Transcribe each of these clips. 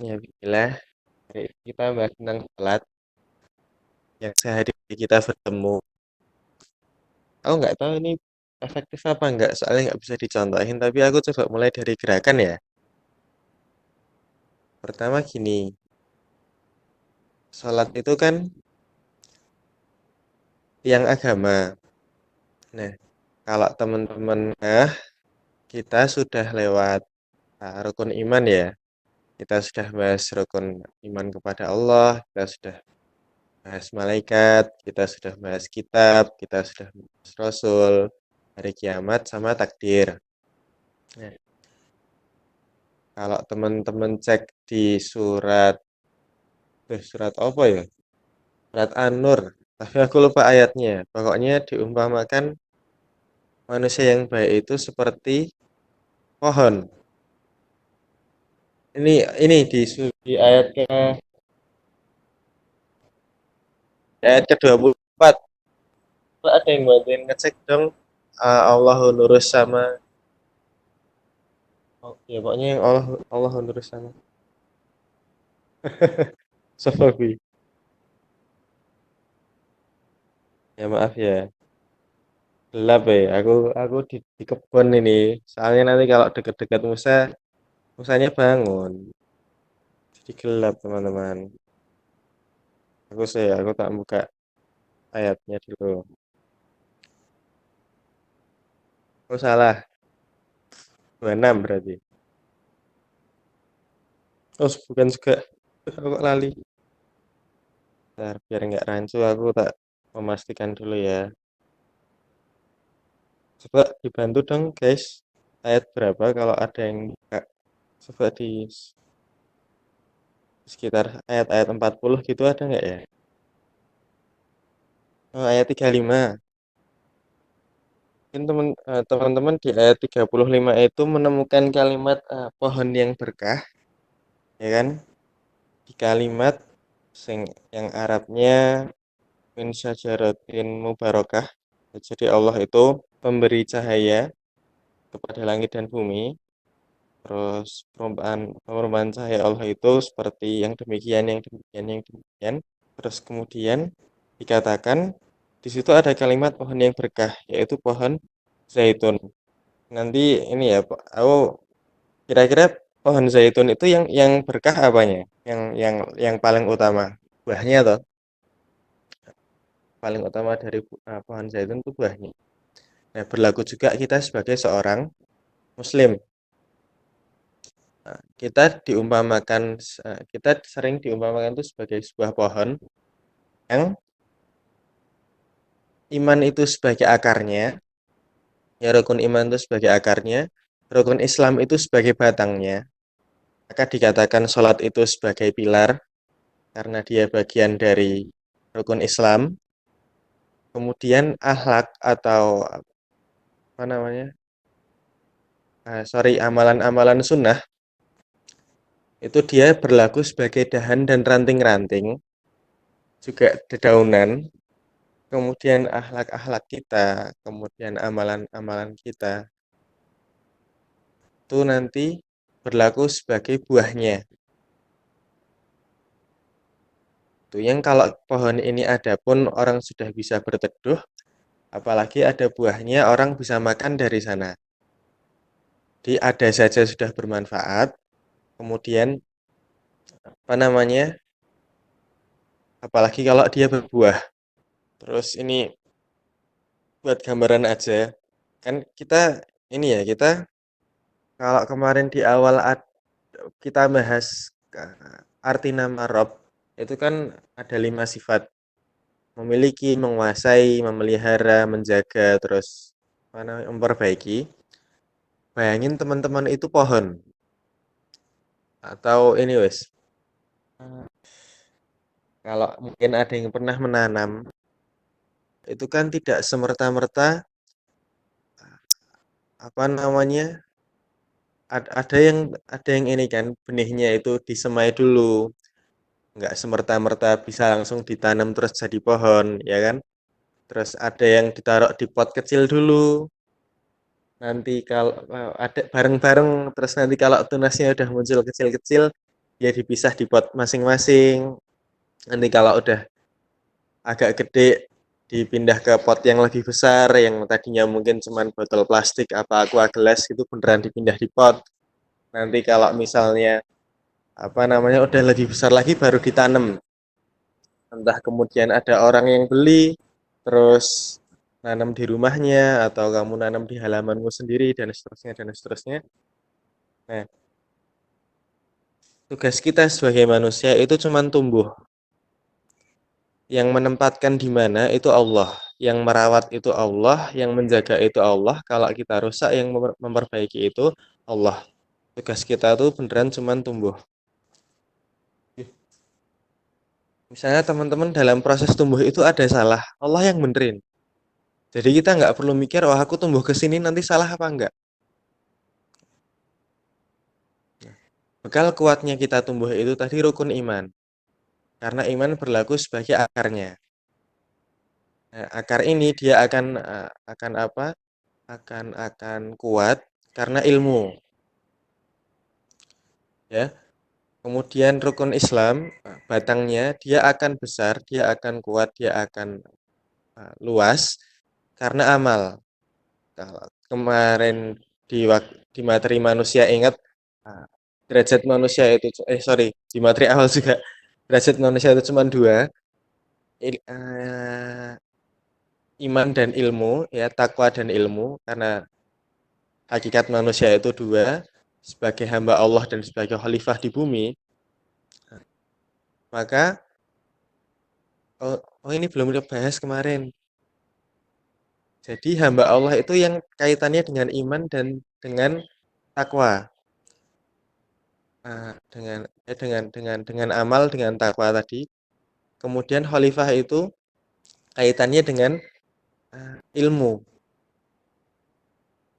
Ya, bismillah. Hari ini kita bahas tentang sholat yang sehari kita bertemu. Aku nggak tahu ini efektif apa nggak, soalnya nggak bisa dicontohin. Tapi aku coba mulai dari gerakan ya. Pertama gini, sholat itu kan tiang agama. Nah, kalau teman-teman kita sudah lewat rukun iman ya. Kita sudah bahas rukun iman kepada Allah, kita sudah bahas malaikat, kita sudah bahas kitab, kita sudah bahas rasul, hari kiamat sama takdir. Nah, kalau teman-teman cek di surat apa ya? Surat An-Nur. Tapi aku lupa ayatnya. Pokoknya diumpamakan manusia yang baik itu seperti pohon. Ini di ayat ke-24. Ada yang bantuin ngecek dong. Allahu nurus sama. Oh, ya pokoknya yang Allah nurus sama. Sofobi. Ya maaf ya. Gelap ya. Aku di kebun ini. Soalnya nanti kalau deket-deket Musa, Musanya bangun. Jadi gelap teman-teman. Aku tak buka ayatnya dulu. Oh salah, 26 berarti. Oh bukan juga. Aku kok lali. Bentar, biar nggak rancu aku tak memastikan dulu ya. Coba dibantu dong guys. Ayat berapa kalau ada yang buka. Coba di sekitar ayat-ayat 40 gitu ada nggak ya? Oh, ayat 35. Mungkin teman-teman di ayat 35 itu menemukan kalimat pohon yang berkah, ya kan? Di kalimat yang Arabnya min syajaratin mubarakah. Jadi Allah itu pemberi cahaya kepada langit dan bumi. Terus perumpamaan cahaya Allah itu seperti yang demikian, yang demikian, yang demikian. Terus kemudian dikatakan di situ ada kalimat pohon yang berkah, yaitu pohon zaitun. Nanti ini ya, Pak, aku kira-kira pohon zaitun itu yang berkah apanya? Yang paling utama buahnya toh. Paling utama dari pohon zaitun itu buahnya. Nah, berlaku juga kita sebagai seorang muslim. Nah, kita sering diumpamakan itu sebagai sebuah pohon yang iman itu sebagai akarnya, ya rukun iman itu sebagai akarnya, rukun Islam itu sebagai batangnya. Maka dikatakan sholat itu sebagai pilar karena dia bagian dari rukun Islam. Kemudian akhlak atau apa namanya? Amalan-amalan sunnah itu dia berlaku sebagai dahan dan ranting-ranting, juga dedaunan. Kemudian akhlak-akhlak kita, kemudian amalan-amalan kita itu nanti berlaku sebagai buahnya. Itu yang kalau pohon ini ada pun orang sudah bisa berteduh, apalagi ada buahnya orang bisa makan dari sana. Jadi ada saja sudah bermanfaat, kemudian apa namanya? Apalagi kalau dia berbuah. Terus ini buat gambaran aja. Kan kita ini ya, kita kalau kemarin di awal kita bahas arti nama Rob, itu kan ada 5 sifat. Memiliki, menguasai, memelihara, menjaga, terus apa namanya, memperbaiki. Bayangin teman-teman itu pohon. Atau ini wes, kalau mungkin ada yang pernah menanam, itu kan tidak semerta-merta apa namanya, ada yang ini kan benihnya itu disemai dulu, nggak semerta-merta bisa langsung ditanam terus jadi pohon, ya kan? Terus ada yang ditaruh di pot kecil dulu, nanti kalau ada bareng-bareng, terus nanti kalau tunasnya udah muncul kecil-kecil, dia dipisah di pot masing-masing. Nanti kalau udah agak gede dipindah ke pot yang lebih besar, yang tadinya mungkin cuman botol plastik apa aqua gelas itu beneran dipindah di pot. Nanti kalau misalnya apa namanya udah lebih besar lagi baru ditanam. Entah kemudian ada orang yang beli terus nanam di rumahnya atau kamu nanam di halamanmu sendiri dan seterusnya dan seterusnya. Nah, tugas kita sebagai manusia itu cuman tumbuh. Yang menempatkan di mana itu Allah, yang merawat itu Allah, yang menjaga itu Allah. Kalau kita rusak, yang memperbaiki itu Allah. Tugas kita tuh beneran cuman tumbuh. Misalnya teman-teman dalam proses tumbuh itu ada salah, Allah yang benerin. Jadi kita nggak perlu mikir, oh aku tumbuh ke sini nanti salah apa enggak. Bekal kuatnya kita tumbuh itu tadi rukun iman. Karena iman berlaku sebagai akarnya. Nah, akar ini dia akan apa? Akan kuat karena ilmu, ya. Kemudian rukun Islam, batangnya dia akan besar, dia akan kuat, dia akan luas karena amal. Kalau kemarin di materi manusia ingat derajat manusia itu sorry, di materi awal juga derajat manusia itu cuma dua, iman dan ilmu, ya takwa dan ilmu, karena hakikat manusia itu dua, sebagai hamba Allah dan sebagai khalifah di bumi. Maka ini belum dibahas kemarin. Jadi hamba Allah itu yang kaitannya dengan iman dan dengan takwa. Dengan amal, dengan takwa tadi. Kemudian khalifah itu kaitannya dengan ilmu.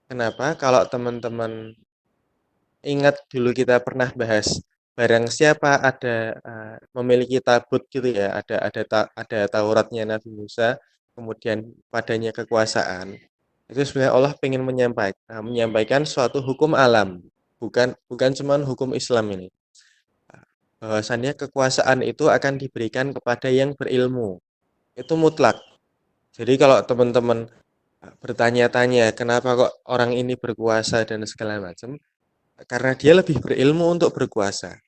Kenapa? Kalau teman-teman ingat dulu kita pernah bahas barang siapa ada memiliki tabut gitu ya, ada Tauratnya Nabi Musa, kemudian padanya kekuasaan. Itu sebenarnya Allah ingin menyampaikan suatu hukum alam, bukan cuma hukum Islam ini. Bahwasannya kekuasaan itu akan diberikan kepada yang berilmu. Itu mutlak. Jadi kalau teman-teman bertanya-tanya kenapa kok orang ini berkuasa dan segala macam, karena dia lebih berilmu untuk berkuasa.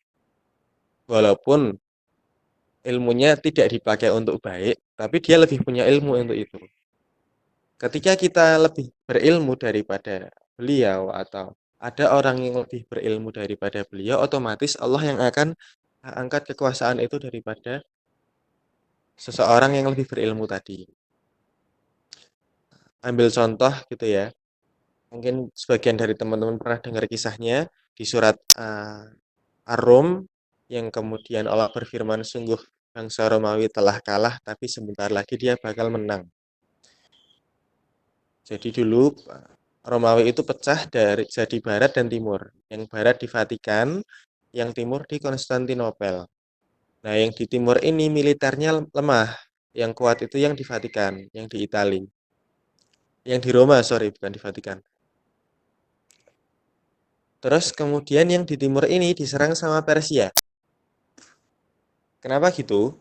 Walaupun ilmunya tidak dipakai untuk baik, tapi dia lebih punya ilmu untuk itu. Ketika kita lebih berilmu daripada beliau atau ada orang yang lebih berilmu daripada beliau, otomatis Allah yang akan angkat kekuasaan itu daripada seseorang yang lebih berilmu tadi. Ambil contoh gitu ya. Mungkin sebagian dari teman-teman pernah dengar kisahnya di surat Ar-Rum yang kemudian Allah berfirman, sungguh bangsa Romawi telah kalah tapi sebentar lagi dia bakal menang. Jadi dulu Romawi itu pecah dari jadi barat dan timur. Yang barat di Vatikan, yang timur di Konstantinopel. Nah, yang di timur ini militernya lemah. Yang kuat itu yang di Vatikan, yang di Italia. Yang di Roma, sorry, bukan di Vatikan. Terus kemudian yang di timur ini diserang sama Persia. Kenapa gitu?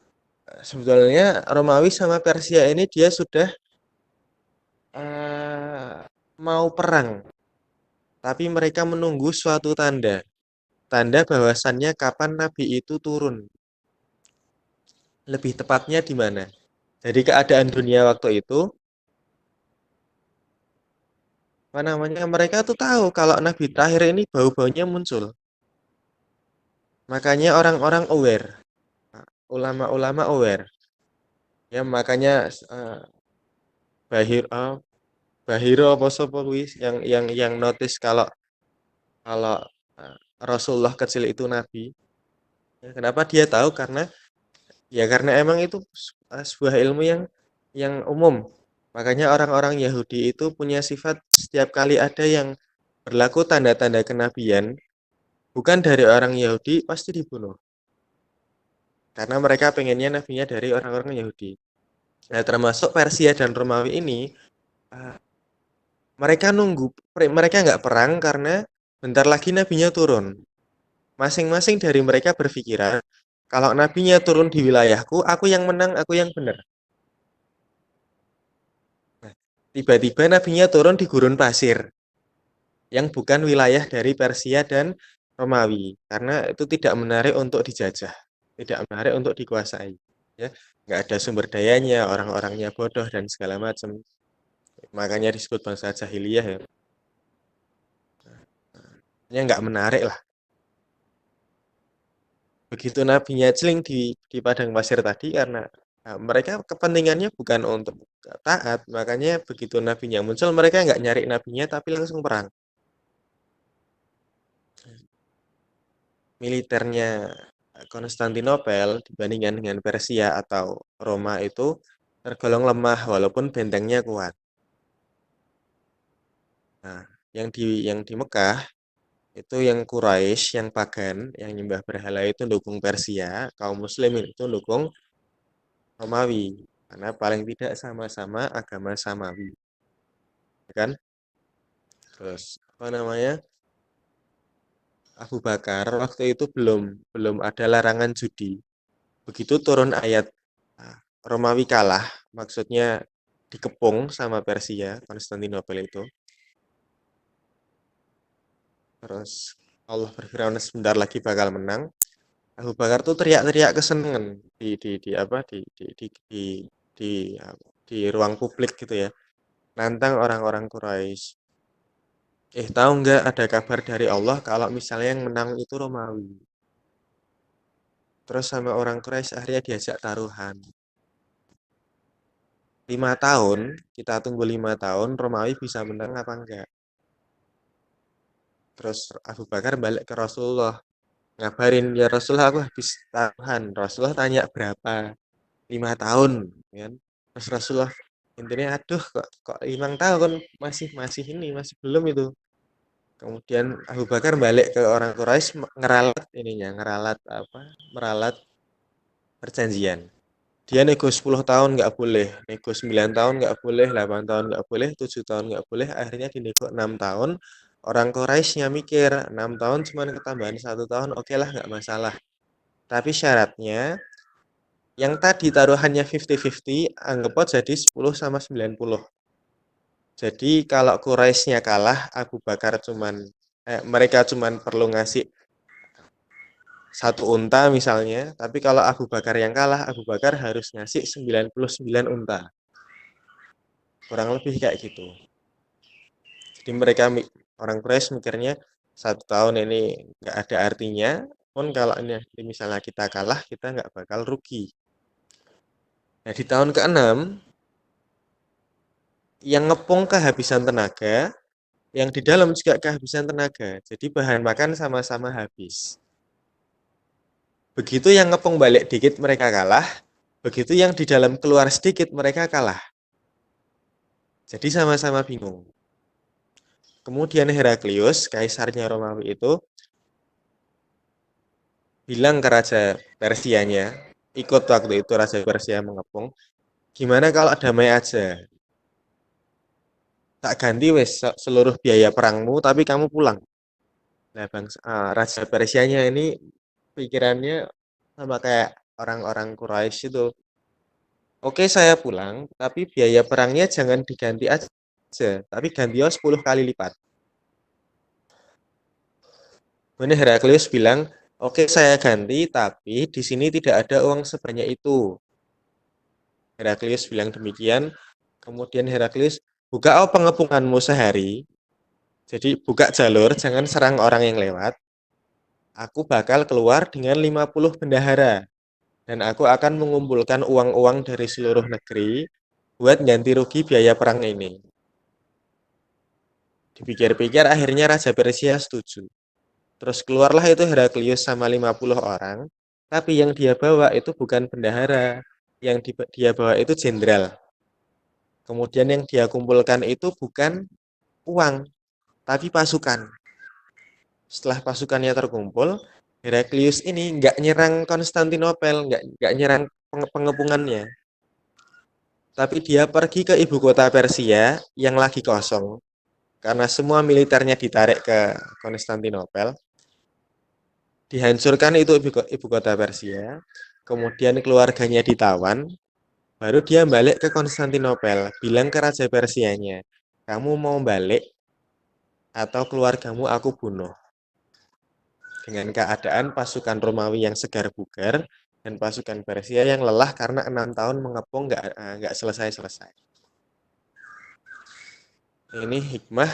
Sebetulnya Romawi sama Persia ini dia sudah mau perang. Tapi mereka menunggu suatu tanda. Tanda bahwasannya kapan Nabi itu turun. Lebih tepatnya di mana? Jadi keadaan dunia waktu itu, apa namanya? Mereka tuh tahu kalau Nabi terakhir ini bau-baunya muncul. Makanya orang-orang aware, ulama-ulama aware. Ya makanya Bahir Bahiro apa sapa kuwi yang notice kalau kalau Rasulullah kecil itu Nabi. Ya, kenapa dia tahu? Karena emang itu sebuah ilmu yang umum. Makanya orang-orang Yahudi itu punya sifat setiap kali ada yang berlaku tanda-tanda kenabian, bukan dari orang Yahudi pasti dibunuh. Karena mereka pengennya nabinya dari orang-orang Yahudi. Nah, termasuk Persia dan Romawi ini, uh, mereka nunggu, mereka nggak perang karena bentar lagi nabinya turun. Masing-masing dari mereka berpikiran, kalau nabinya turun di wilayahku, aku yang menang, aku yang benar. Nah, tiba-tiba nabinya turun di gurun pasir, yang bukan wilayah dari Persia dan Romawi, karena itu tidak menarik untuk dijajah, tidak menarik untuk dikuasai. Ya, nggak ada sumber dayanya, orang-orangnya bodoh dan segala macam. Makanya disebut bangsa jahiliyah ya. Ya nggak menarik lah. Begitu nabinya celing di padang pasir tadi karena mereka kepentingannya bukan untuk taat, makanya begitu nabinya muncul mereka nggak nyari nabinya tapi langsung perang. Militernya Konstantinopel dibandingkan dengan Persia atau Roma itu tergolong lemah walaupun bentengnya kuat. Nah, yang di Mekah itu yang Quraisy, yang pagan, yang nyembah berhala itu dukung Persia, kaum muslimin itu dukung Romawi. Karena paling tidak sama-sama agama Samawi, ya kan? Terus apa namanya? Abu Bakar waktu itu belum belum ada larangan judi. Begitu turun ayat ah, Romawi kalah, maksudnya dikepung sama Persia, Konstantinopel itu. Terus Allah berfirman sebentar lagi bakal menang. Abu Bakar tuh teriak-teriak kesenangan di apa di di ruang publik gitu ya. Nantang orang-orang Quraisy. Tahu nggak ada kabar dari Allah kalau misalnya yang menang itu Romawi. Terus sama orang Quraisy akhirnya diajak taruhan. 5 tahun, kita tunggu 5 tahun, Romawi bisa menang apa enggak. Terus Abu Bakar balik ke Rasulullah. Ngabarin, ya Rasulullah aku habis taruhan. Rasulullah tanya berapa? 5 tahun. Kan? Terus Rasulullah, intinya aduh kok 5 tahun masih masih ini, masih belum itu. Kemudian Abu Bakar balik ke orang Quraisy ngeralat ininya, ngeralat apa? Meralat perjanjian. Dia nego 10 tahun nggak boleh, nego 9 tahun nggak boleh, 8 tahun nggak boleh, 7 tahun nggak boleh, akhirnya dinego 6 tahun. Orang Quraisynya mikir, 6 tahun cuma ketambahan 1 tahun, oke lah nggak masalah. Tapi syaratnya, yang tadi taruhannya 50-50, anggap aja jadi 10 sama 90. Jadi kalau Quraisynya kalah, mereka cuman perlu ngasih 1 unta misalnya, tapi kalau Abu Bakar yang kalah, Abu Bakar harus ngasih 99 unta. Kurang lebih kayak gitu. Jadi orang Quraisy mikirnya 1 tahun ini nggak ada artinya, pun kalau ini misalnya kita kalah, kita nggak bakal rugi. Nah, di tahun ke-6, yang ngepung kehabisan tenaga, yang di dalam juga kehabisan tenaga. Jadi bahan makan sama-sama habis. Begitu yang ngepung balik dikit mereka kalah, begitu yang di dalam keluar sedikit mereka kalah. Jadi sama-sama bingung. Kemudian Heraklius, kaisarnya Romawi itu, bilang ke Raja Persianya, ikut waktu itu Raja Persia mengepung, gimana kalau damai aja? Tak ganti wes seluruh biaya perangmu, tapi kamu pulang. Nah, Raja Persianya ini pikirannya sama kayak orang-orang Quraisy itu. Oke, saya pulang, tapi biaya perangnya jangan diganti aja, tapi ganti 10 kali lipat. Kemudian Heraklius bilang, oke saya ganti, tapi di sini tidak ada uang sebanyak itu. Heraklius bilang demikian. Kemudian Heraklius, buka pengepunganmu sehari. Jadi buka jalur, jangan serang orang yang lewat. Aku bakal keluar dengan 50 bendahara. Dan aku akan mengumpulkan uang-uang dari seluruh negeri buat ganti rugi biaya perang ini. Dipikir-pikir akhirnya Raja Persia setuju. Terus keluarlah itu Heraklius sama 50 orang. Tapi yang dia bawa itu bukan bendahara. Yang dia bawa itu jenderal. Kemudian yang dia kumpulkan itu bukan uang, tapi pasukan. Setelah pasukannya terkumpul, Heraklius ini nggak nyerang Konstantinopel, nggak nyerang pengepungannya. Tapi dia pergi ke ibu kota Persia yang lagi kosong. Karena semua militernya ditarik ke Konstantinopel. dihancurkan itu ibu kota Persia, kemudian keluarganya ditawan, baru dia balik ke Konstantinopel, bilang ke Raja Persianya, kamu mau balik atau keluargamu aku bunuh. Dengan keadaan pasukan Romawi yang segar bugar dan pasukan Persia yang lelah karena 6 tahun mengepung nggak selesai-selesai. Ini hikmah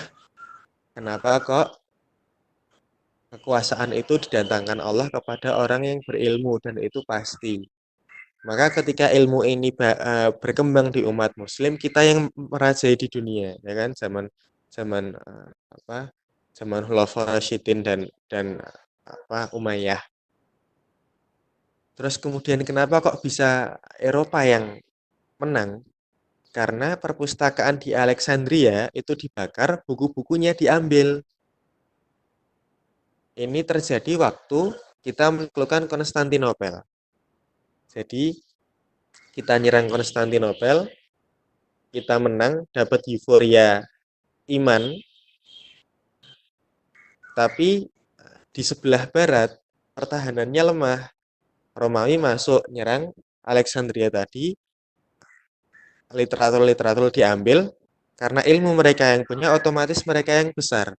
kenapa kok kekuasaan itu didatangkan Allah kepada orang yang berilmu dan itu pasti. Maka ketika ilmu ini berkembang di umat Muslim, kita yang merajai di dunia, ya kan? Zaman zaman apa? Zaman Khulafaur Rasyidin dan apa Umayyah. Terus kemudian kenapa kok bisa Eropa yang menang? Karena perpustakaan di Alexandria itu dibakar, buku-bukunya diambil. Ini terjadi waktu kita menaklukkan Konstantinopel. Jadi kita nyerang Konstantinopel, kita menang, dapat euforia iman, tapi di sebelah barat pertahanannya lemah. Romawi masuk nyerang Alexandria tadi, literatur-literatur diambil, karena ilmu mereka yang punya, otomatis mereka yang besar.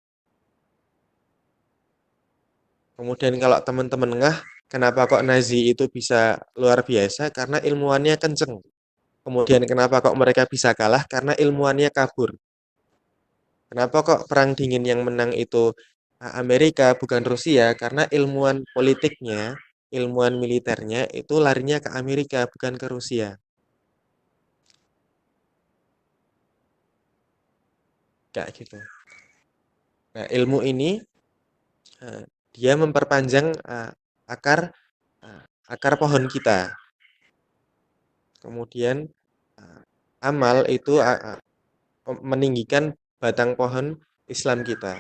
Kemudian kalau teman-teman ngah, kenapa kok Nazi itu bisa luar biasa? Karena ilmuannya kenceng. Kemudian kenapa kok mereka bisa kalah? Karena ilmuannya kabur. Kenapa kok perang dingin yang menang itu Amerika bukan Rusia? Karena ilmuwan politiknya, ilmuwan militernya itu larinya ke Amerika bukan ke Rusia. Kayak gitu. Nah, ilmu ini dia memperpanjang akar akar pohon kita. Kemudian amal itu meninggikan batang pohon Islam kita.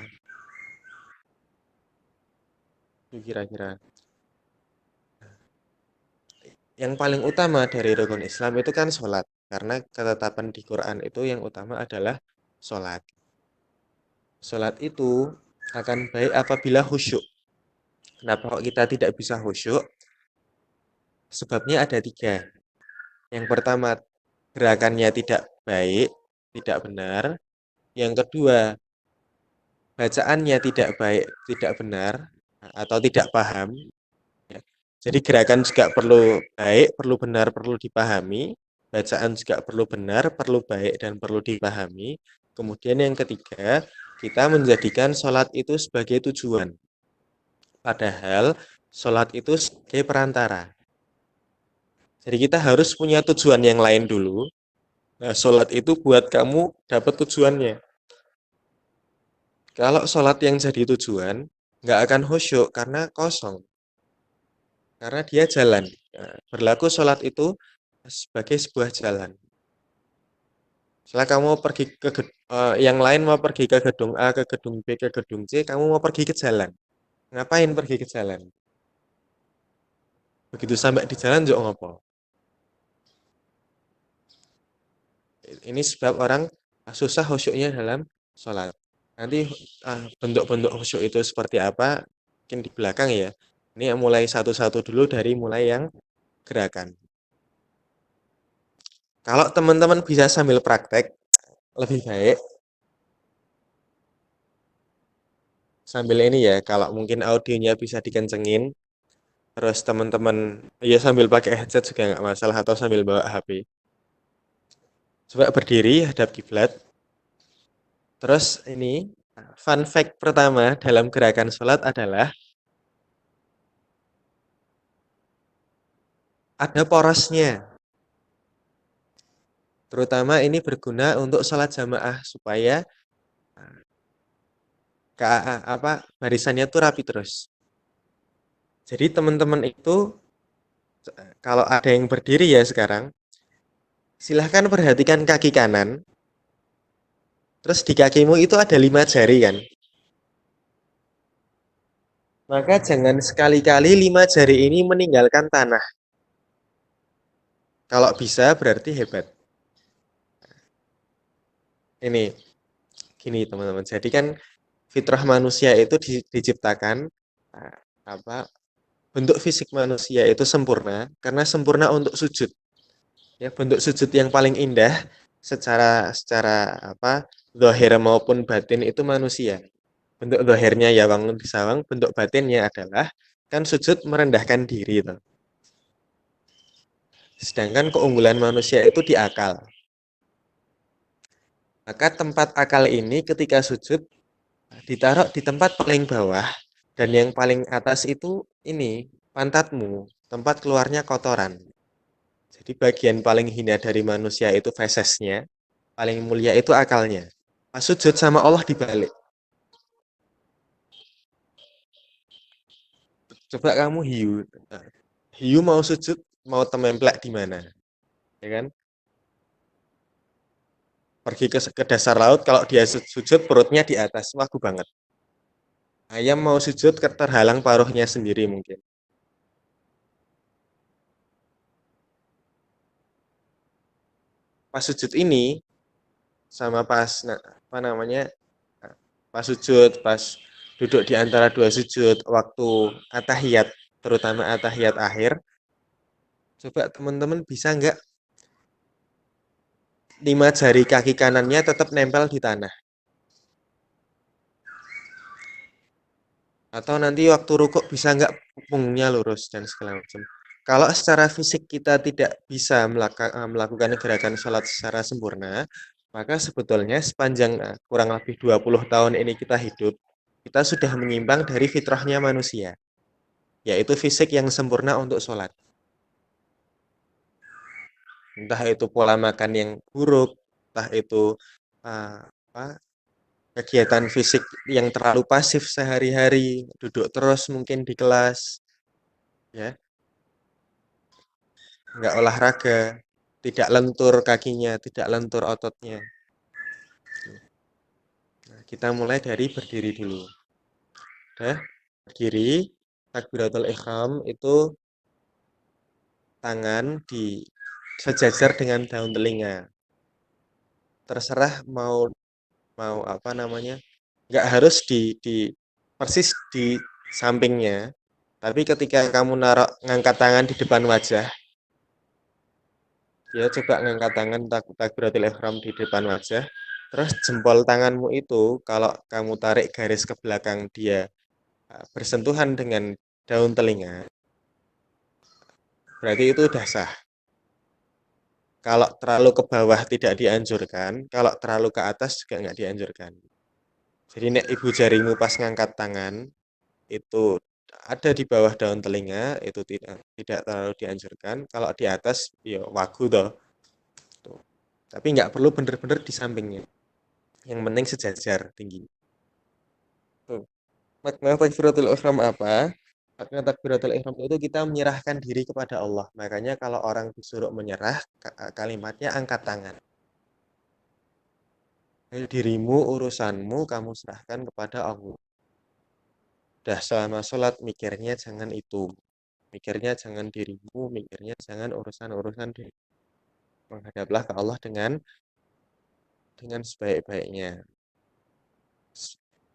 Itu kira-kira. Yang paling utama dari rukun Islam itu kan sholat. Karena ketetapan di Quran itu yang utama adalah sholat. Sholat itu akan baik apabila khusyuk. Kenapa kok kita tidak bisa khusyuk? Sebabnya ada 3. Yang pertama, gerakannya tidak baik, tidak benar. Yang kedua, bacaannya tidak baik, tidak benar, atau tidak paham. Ya. Jadi gerakan juga perlu baik, perlu benar, perlu dipahami. Bacaan juga perlu benar, perlu baik, dan perlu dipahami. Kemudian yang ketiga, kita menjadikan sholat itu sebagai tujuan. Padahal sholat itu sebagai perantara. Jadi kita harus punya tujuan yang lain dulu. Nah, sholat itu buat kamu dapat tujuannya. Kalau sholat yang jadi tujuan, nggak akan khusyuk karena kosong. Karena dia jalan. Nah, berlaku sholat itu sebagai sebuah jalan. Setelah kamu pergi ke yang lain mau pergi ke gedung A, ke gedung B, ke gedung C, kamu mau pergi ke jalan. Ngapain pergi ke jalan? Begitu sampai di jalan juga ngopo. Ini sebab orang susah khusyuknya dalam sholat. Nanti bentuk-bentuk khusyuk itu seperti apa? Mungkin di belakang ya. Ini mulai satu-satu dulu dari mulai yang gerakan. Kalau teman-teman bisa sambil praktek, lebih baik sambil ini ya. Kalau mungkin audionya bisa dikencengin, terus teman-teman ya sambil pakai headset juga nggak masalah atau sambil bawa HP. Coba berdiri hadap kiblat. Terus ini fun fact pertama dalam gerakan sholat adalah ada porosnya. Terutama ini berguna untuk sholat jamaah supaya barisannya tuh rapi terus. Jadi teman-teman itu kalau ada yang berdiri ya sekarang, silahkan perhatikan kaki kanan. Terus di kakimu itu ada 5 jari kan. Maka jangan sekali-kali 5 jari ini meninggalkan tanah. Kalau bisa berarti hebat. Ini gini teman-teman. Jadi kan fitrah manusia itu diciptakan apa bentuk fisik manusia itu sempurna karena sempurna untuk sujud. Ya, bentuk sujud yang paling indah secara apa zahir maupun batin itu manusia. Bentuk zahirnya ya bangun di sawang, bentuk batinnya adalah kan sujud merendahkan diri itu. Sedangkan keunggulan manusia itu di akal. Maka tempat akal ini ketika sujud ditaruh di tempat paling bawah dan yang paling atas itu ini pantatmu, tempat keluarnya kotoran. Jadi bagian paling hina dari manusia itu fesesnya, paling mulia itu akalnya. Pas sujud sama Allah dibalik. Coba kamu hiu. Hiu mau sujud, mau tememplek di mana? Ya kan? Pergi ke dasar laut, kalau dia sujud perutnya di atas. Wagu banget. Ayam mau sujud terhalang paruhnya sendiri mungkin. Pas sujud ini sama pas apa namanya? Pas sujud, pas duduk di antara dua sujud waktu atahiyat, terutama atahiyat akhir, coba teman-teman bisa nggak lima jari kaki kanannya tetap nempel di tanah? Atau nanti waktu rukuk bisa nggak punggungnya lurus dan segala macam. Kalau secara fisik kita tidak bisa melakukan gerakan sholat secara sempurna, maka sebetulnya sepanjang kurang lebih 20 tahun ini kita hidup, kita sudah menyimpang dari fitrahnya manusia, yaitu fisik yang sempurna untuk sholat. Entah itu pola makan yang buruk, entah itu apa, kegiatan fisik yang terlalu pasif sehari-hari, duduk terus mungkin di kelas, ya, nggak olahraga, tidak lentur kakinya, tidak lentur ototnya. Nah, kita mulai dari berdiri dulu. Udah, berdiri, takbiratul ihram itu tangan di sejajar dengan daun telinga. Terserah mau mau apa namanya, nggak harus di persis di sampingnya, tapi ketika kamu ngangkat tangan di depan wajah, ya coba ngangkat tangan takbiratul ihram di depan wajah, terus jempol tanganmu itu kalau kamu tarik garis ke belakang dia bersentuhan dengan daun telinga, berarti itu udah sah. Kalau terlalu ke bawah tidak dianjurkan, kalau terlalu ke atas juga nggak dianjurkan. Jadi nek ibu jarimu pas ngangkat tangan itu ada di bawah daun telinga, itu tidak terlalu dianjurkan. Kalau di atas ya wagu toh. Tuh. Tapi nggak perlu bener-bener di sampingnya. Yang penting sejajar tinggi. Tuh. Makna takbiratul ihram apa? Makna takbiratul ihram itu kita menyerahkan diri kepada Allah. Makanya kalau orang disuruh menyerah, kalimatnya angkat tangan. Dirimu, urusanmu, kamu serahkan kepada Allah. Dah selama sholat mikirnya jangan itu. Mikirnya jangan dirimu, mikirnya jangan urusan-urusan diri. Menghadaplah ke Allah dengan sebaik-baiknya.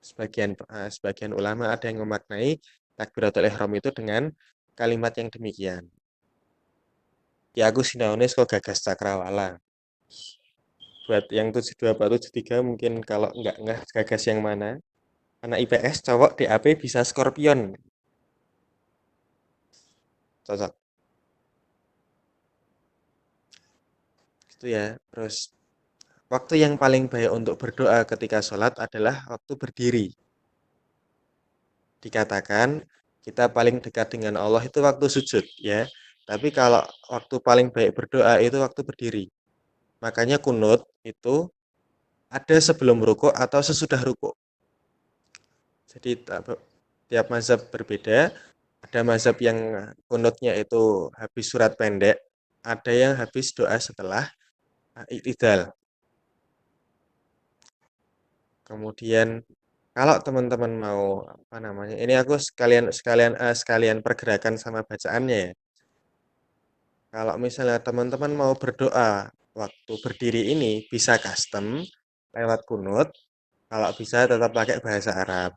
Sebagian ulama ada yang memaknai takbiratul ihram itu dengan kalimat yang demikian. Ya aku sinaune kok gagas cakrawala. Buat yang 7273 mungkin kalau nggak gagas yang mana. Anak IPS cowok DAP bisa Scorpion. Cocok. Gitu ya. Terus waktu yang paling baik untuk berdoa ketika sholat adalah waktu berdiri. Dikatakan kita paling dekat dengan Allah itu waktu sujud ya. Tapi kalau waktu paling baik berdoa itu waktu berdiri. Makanya kunut itu ada sebelum ruko atau sesudah ruko. Jadi tiap mazhab berbeda. Ada mazhab yang kunutnya itu habis surat pendek, ada yang habis doa setelah iktidal. Kemudian kalau teman-teman mau apa namanya, ini aku sekalian sekalian sekalian pergerakan sama bacaannya ya. Kalau misalnya teman-teman mau berdoa waktu berdiri ini bisa custom lewat kunut, kalau bisa tetap pakai bahasa Arab.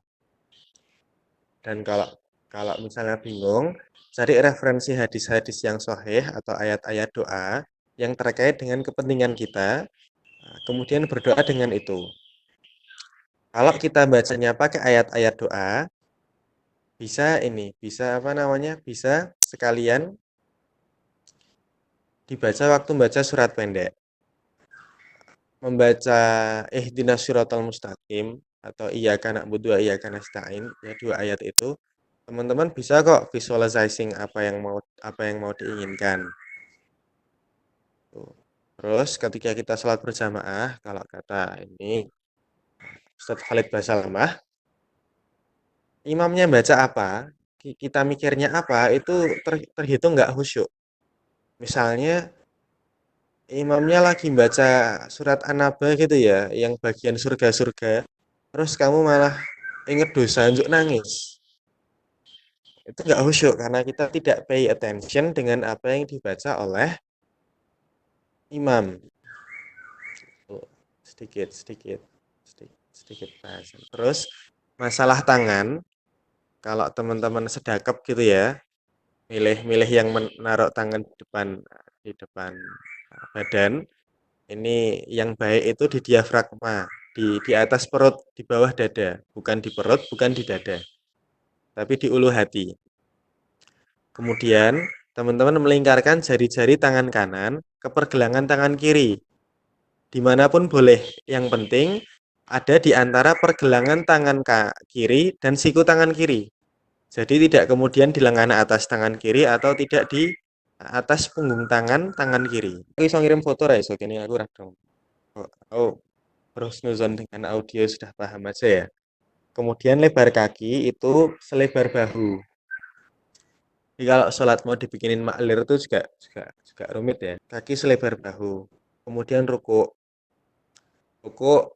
Dan kalau kalau misalnya bingung, cari referensi hadis-hadis yang sahih atau ayat-ayat doa yang terkait dengan kepentingan kita, kemudian berdoa dengan itu. Kalau kita bacanya pakai ayat-ayat doa, bisa apa namanya? Bisa sekalian dibaca waktu membaca surat pendek. Membaca ihdinas siratal mustaqim atau iyyaka na'budu wa iyyaka nasta'in, ya dua ayat itu, teman-teman bisa kok visualizing apa yang mau diinginkan. Tuh. Terus ketika kita sholat berjamaah, kalau kata ini Ustadz Khalid Basalamah, imamnya baca apa, kita mikirnya apa, itu terhitung nggak khusyuk. Misalnya imamnya lagi baca surat An-Naba gitu ya, yang bagian surga-surga, terus kamu malah inget dosa, untuk nangis. Itu nggak khusyuk karena kita tidak pay attention dengan apa yang dibaca oleh imam. Tuh, sedikit, sedikit, sedikit bahasan. Terus masalah tangan, kalau teman-teman sedekap gitu ya, milih-milih yang menaruh tangan di depan badan. Ini yang baik itu di diafragma, di atas perut, di bawah dada, bukan di perut, bukan di dada, tapi di ulu hati. Kemudian, teman-teman melingkarkan jari-jari tangan kanan ke pergelangan tangan kiri. Dimanapun boleh, yang penting ada di antara pergelangan tangan kiri dan siku tangan kiri. Jadi tidak kemudian di lengan atas tangan kiri atau tidak di atas punggung tangan kiri. Aku bisa ngirim foto ya, so ini aku dong. Oh, terus nuzon dengan audio sudah paham aja ya. Kemudian lebar kaki itu selebar bahu. Jadi kalau sholat mau dibikinin maklir itu juga rumit ya. Kaki selebar bahu. Kemudian ruku. Ruku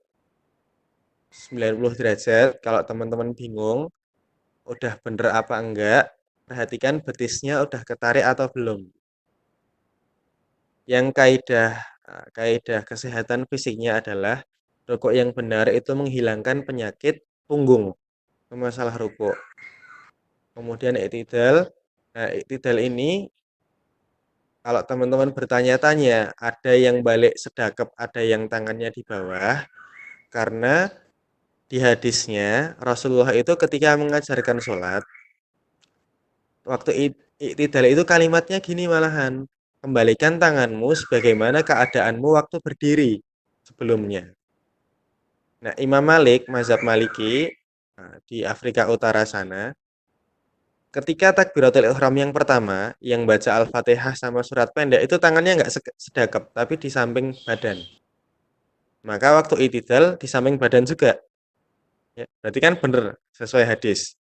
90 derajat. Kalau teman-teman bingung, udah bener apa enggak, perhatikan betisnya udah ketarik atau belum. Yang kaidah kesehatan fisiknya adalah rukuk yang benar itu menghilangkan penyakit punggung. Itu masalah rukuk. Kemudian i'tidal. Nah, i'tidal ini kalau teman-teman bertanya-tanya, ada yang balik sedekap, ada yang tangannya di bawah, karena di hadisnya Rasulullah itu ketika mengajarkan sholat, waktu i'tidal itu kalimatnya gini malahan, kembalikan tanganmu sebagaimana keadaanmu waktu berdiri sebelumnya. Nah, Imam Malik, mazhab Maliki, di Afrika Utara sana, ketika takbiratul ihram yang pertama, yang baca Al-Fatihah sama surat pendek, itu tangannya nggak sedekap, tapi di samping badan. Maka waktu i'tidal di samping badan juga. Ya, berarti kan benar sesuai hadis.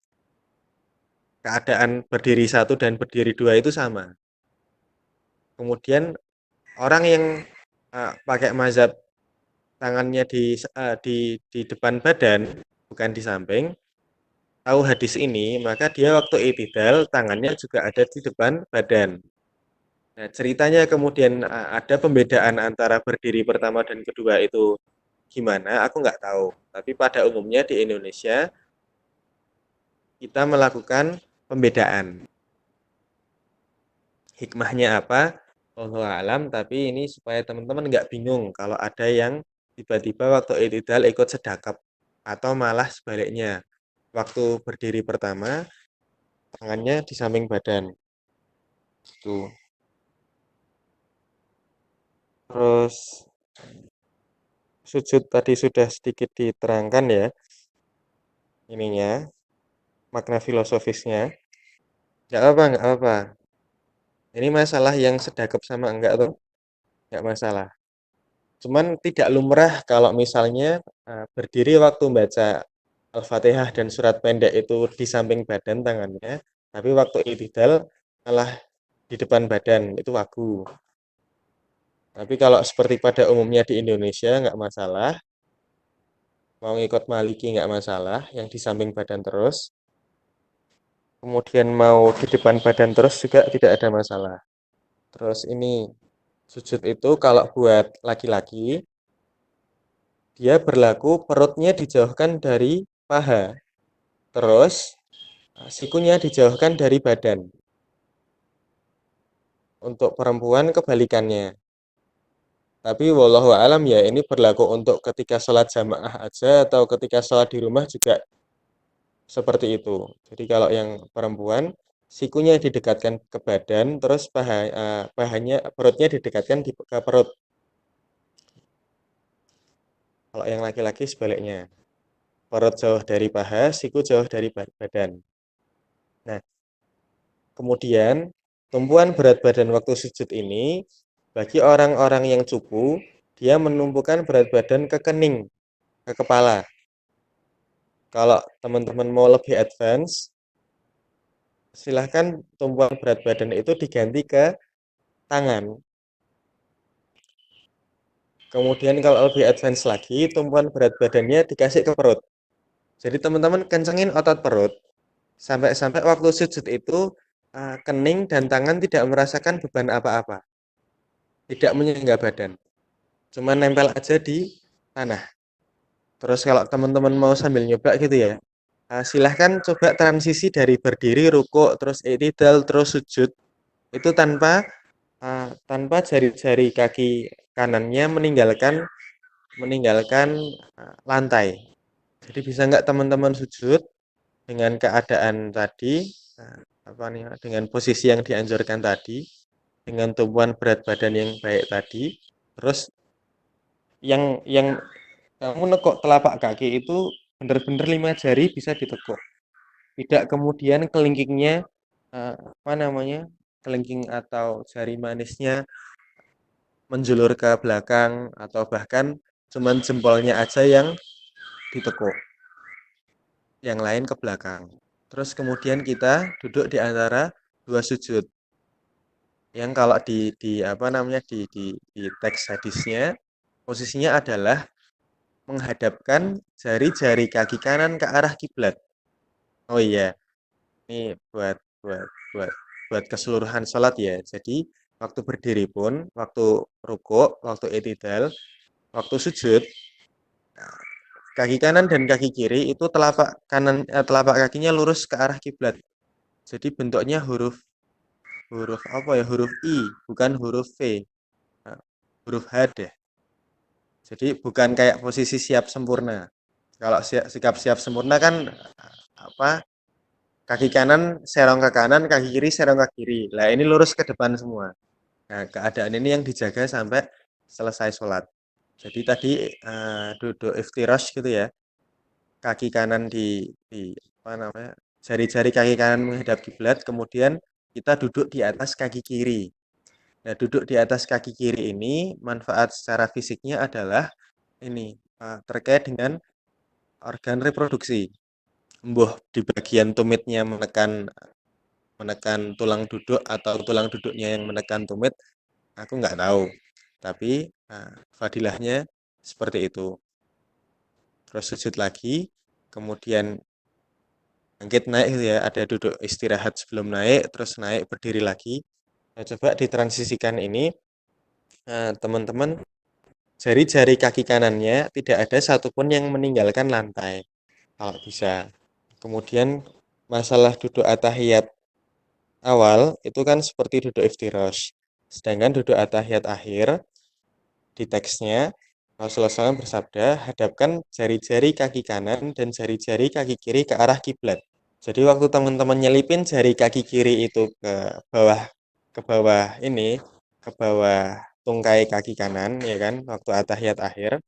Keadaan berdiri satu dan berdiri dua itu sama. Kemudian orang yang pakai mazhab tangannya di depan badan, bukan di samping, tahu hadis ini, maka dia waktu i'tidal tangannya juga ada di depan badan. Nah, ceritanya kemudian ada pembedaan antara berdiri pertama dan kedua itu gimana, aku nggak tahu. Tapi pada umumnya di Indonesia, kita melakukan pembedaan. Hikmahnya apa? Wallahu alam, tapi ini supaya teman-teman nggak bingung kalau ada yang tiba-tiba waktu i'tidal ikut sedekap atau malah sebaliknya. Waktu berdiri pertama, tangannya di samping badan. Tuh. Terus sujud tadi sudah sedikit diterangkan ya ininya, makna filosofisnya. Nggak apa. Ini masalah yang sedekap sama enggak tuh, nggak masalah. Cuman tidak lumrah kalau misalnya berdiri waktu baca Al-Fatihah dan surat pendek itu di samping badan tangannya, tapi waktu i'tidal malah di depan badan, itu wagu. Tapi kalau seperti pada umumnya di Indonesia nggak masalah, mau ngikut Maliki nggak masalah, yang di samping badan terus. Kemudian mau di depan badan terus juga tidak ada masalah. Terus ini sujud itu kalau buat laki-laki, dia berlaku perutnya dijauhkan dari paha. Terus sikunya dijauhkan dari badan. Untuk perempuan kebalikannya. Tapi wallahu alam ya ini berlaku untuk ketika sholat jamaah aja atau ketika sholat di rumah juga seperti itu. Jadi kalau yang perempuan sikunya didekatkan ke badan, terus pahannya perutnya didekatkan ke perut. Kalau yang laki-laki sebaliknya, perut jauh dari paha, siku jauh dari badan. Nah, kemudian tumpuan berat badan waktu sujud ini bagi orang-orang yang cupu, dia menumpukan berat badan ke kening, ke kepala. Kalau teman-teman mau lebih advance, silahkan tumpuan berat badan itu diganti ke tangan. Kemudian kalau lebih advance lagi, tumpuan berat badannya dikasih ke perut. Jadi teman-teman kencengin otot perut, sampai-sampai waktu sujud itu kening dan tangan tidak merasakan beban apa-apa. Tidak menyangga badan. Cuma nempel aja di tanah. Terus kalau teman-teman mau sambil nyoba gitu ya, silahkan coba transisi dari berdiri, rukuk, terus i'tidal, terus sujud. Itu tanpa jari-jari kaki kanannya meninggalkan lantai. Jadi bisa nggak teman-teman sujud dengan keadaan tadi, apa nih, dengan posisi yang dianjurkan tadi, dengan tumpuan berat badan yang baik tadi, terus yang kamu nekuk telapak kaki itu benar-benar 5 jari bisa ditekuk. Tidak kemudian kelingkingnya, apa namanya, kelingking atau jari manisnya menjulur ke belakang atau bahkan cuman jempolnya aja yang ditekuk, yang lain ke belakang. Terus kemudian kita duduk di antara dua sujud. Yang kalau di apa namanya di teks hadisnya posisinya adalah menghadapkan jari-jari kaki kanan ke arah kiblat. Oh iya, ini buat buat keseluruhan sholat ya. Jadi waktu berdiri pun, waktu rukuk, waktu i'tidal, waktu sujud, kaki kanan dan kaki kiri itu telapak kakinya lurus ke arah kiblat. Jadi bentuknya huruf huruf apa ya? Huruf I, bukan huruf V. Nah, huruf H deh. Jadi bukan kayak posisi siap sempurna. Kalau sikap siap sempurna kan apa? Kaki kanan serong ke kanan, kaki kiri serong ke kiri. Lah ini lurus ke depan semua. Nah, keadaan ini yang dijaga sampai selesai sholat. Jadi tadi duduk iftirash gitu ya. Kaki kanan di apa namanya? Jari-jari kaki kanan menghadap kiblat, kemudian kita duduk di atas kaki kiri. Nah, duduk di atas kaki kiri ini manfaat secara fisiknya adalah ini terkait dengan organ reproduksi. Mbuh di bagian tumitnya menekan menekan tulang duduk atau tulang duduknya yang menekan tumit, aku nggak tahu. Tapi fadilahnya seperti itu. Terus sujud lagi, kemudian bangkit naik gitu ya, ada duduk istirahat sebelum naik, terus naik berdiri lagi. Nah, coba ditransisikan ini, teman-teman, jari-jari kaki kanannya tidak ada satupun yang meninggalkan lantai, kalau bisa. Kemudian masalah duduk atahiyat awal itu kan seperti duduk iftirash. Sedangkan duduk atahiyat akhir di teksnya Rasulullah SAW bersabda, hadapkan jari-jari kaki kanan dan jari-jari kaki kiri ke arah kiblat. Jadi waktu teman-teman nyelipin jari kaki kiri itu ke bawah ini, ke bawah tungkai kaki kanan, ya kan, waktu atahiyat akhir.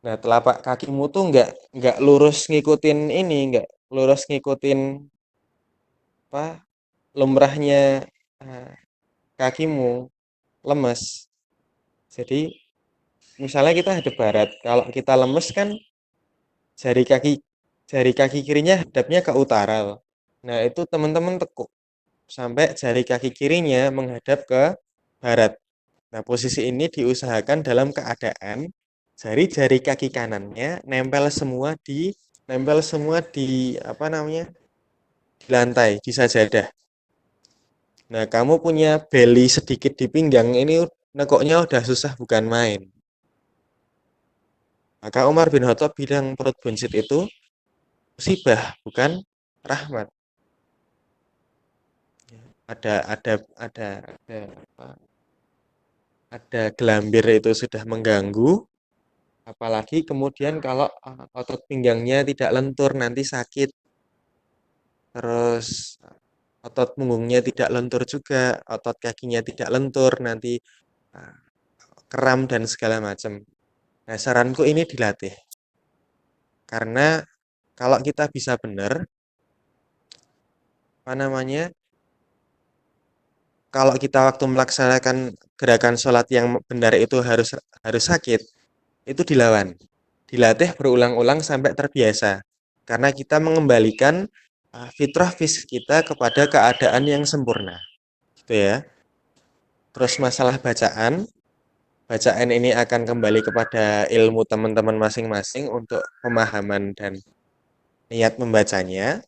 Nah, telapak kakimu tuh nggak lurus ngikutin ini, nggak lurus ngikutin apa lumrahnya eh, kakimu lemes. Jadi misalnya kita hadap barat, kalau kita lemes kan jari kaki jari kaki kirinya hadapnya ke utara. Nah, itu teman-teman tekuk sampai jari kaki kirinya menghadap ke barat. Nah, posisi ini diusahakan dalam keadaan jari-jari kaki kanannya nempel semua di apa namanya? Di lantai, di sajadah. Nah, kamu punya belly sedikit di pinggang ini nekoknya udah susah bukan main. Maka Umar bin Khattab bilang perut buncit itu musibah, bukan rahmat. ada apa, ada gelambir itu sudah mengganggu, apalagi kemudian kalau otot pinggangnya tidak lentur nanti sakit, terus otot punggungnya tidak lentur juga, otot kakinya tidak lentur nanti uh, kram dan segala macam. Nah, saranku ini dilatih karena kalau kita bisa benar, apa namanya, kalau kita waktu melaksanakan gerakan sholat yang benar itu harus sakit, itu dilawan. Dilatih berulang-ulang sampai terbiasa. Karena kita mengembalikan fitrah fisik kita kepada keadaan yang sempurna. Gitu ya. Terus masalah bacaan, bacaan ini akan kembali kepada ilmu teman-teman masing-masing untuk pemahaman dan niat membacanya.